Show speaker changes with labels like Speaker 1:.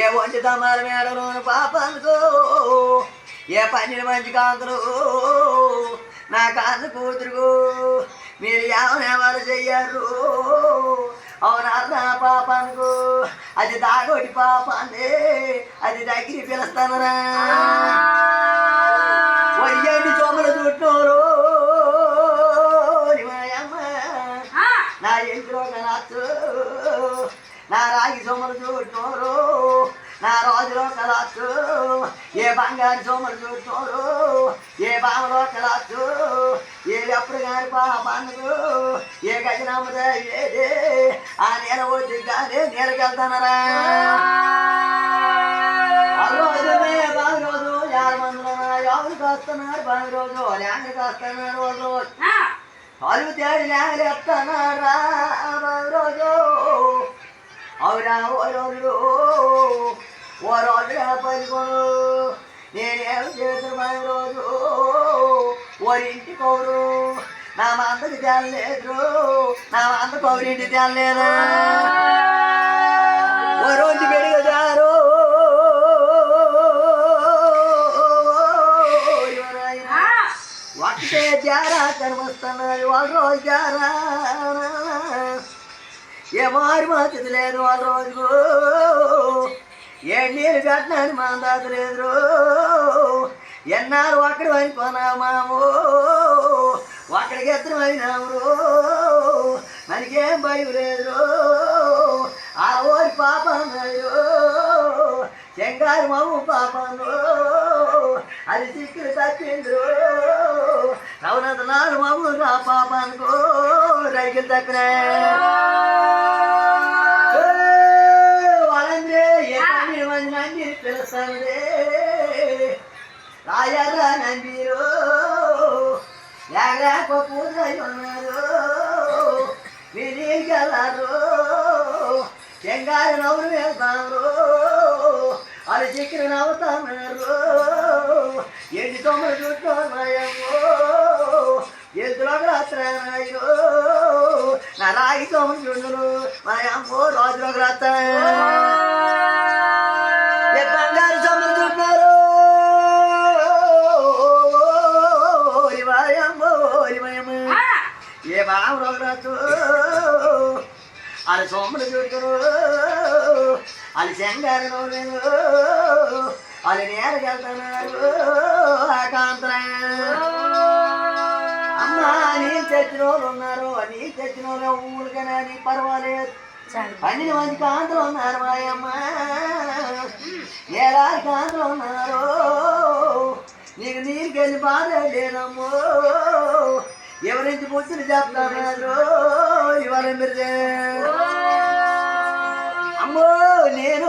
Speaker 1: ఏ ఒంటి తమ్మాల మేడలోని పాపానుకో ఏ పన్నెండు మంచి కాంతులు నా కాంత కూతురు మీరు ఎవరు చెయ్యారు అవునా పాపానుకో అది దాగోటి పాపాన్ని అది దగ్గర పిలుస్తానరా వయ్యండి చోమలు చుట్టూరు నా ఇంట్లో కలచ్చు నా రాగి సొమ్మలు చూడటోరు నా రోజులో కలచ్చు ఏ బంగారు సొమ్మలు చూడటోరు ఏ బామలో కలచ్చు ఏదెప్పుడు గారి పాపకు ఏ గజనమ్మ ఏదే ఆ నేల వచ్చి కానీ నేలకెళ్తానరా రోజునే బావి రోజు 6 మందిలో ఎవరికి వస్తున్నారు బావి రోజు ల్యాంగరికి వస్తున్నారు రోజు అలుగు తేడి ల్యాంగలు ఎత్తన్నారా బావి రోజు అవునా ఓ రోజులు పలుకోను నేనేం చేతులు బావి రోజు ఓరింటి కౌరు నా మందకి తేలలేదు నా మంద కౌరింటి తేలలేదు ఓ రోజు పెరిగారు ఒకటే జారా కనిపిస్తున్నది వాళ్ళ రోజు జారా ఏ మారి మంచిది లేదు వాళ్ళ రోజుకు ఏ నీళ్ళు కట్టనని మా దాత లేదు ఎన్నాళ్ళు ఒక్కడి అయిపోయినామాము ఒక్కడికి ఎత్తమైనాము మనకేం భయం లేదు ఆ ఓరి పాపన్నాడు శంగారు మాము పాపను అది సిక్కులు తప్పిండ్రు రవనంత నాడు మాము నా పాపానుకో రైతులు తప్పిన వాళ్ళందరే ఏ 12 మంది నంది పిలుస్తాండే రాయర్రా నందిరు లేక పూజలు ఉన్నారు మీకెళ్ళారు శంగారు నవ్వులు వెళ్తారు అది చిక్కులు నవ్వుతున్నారు ఎండి తొమ్మలు చుట్టూన్నాయమ్మో ఎద్దులోకి రాత్రాయో నా రాగి తొమ్మలు చుండును మా అమ్మో రోజులోకి రాత్రాయో బంగారు తొమ్మలు చుట్టారు ఏ బాబు రోజు రాదు అది సోములు చుట్టరు అది శంగారు నవ్వు అది నేరకెళ్తున్నారు కాంతరా అమ్మా నీ తెచ్చిన వాళ్ళు ఉన్నారు నీ తెచ్చిన వాళ్ళు ఊరికైనా నీ పర్వాలేదు 12 మంది కాంతలు ఉన్నారు మాయమ్మ ఏడాది కాంతలు ఉన్నారు నీకు నీళ్ళకెళ్ళి బాధ లేదమ్మో ఎవరించి ముచ్చులు చెప్తారు ఇవాళ మీరు అమ్మో నేను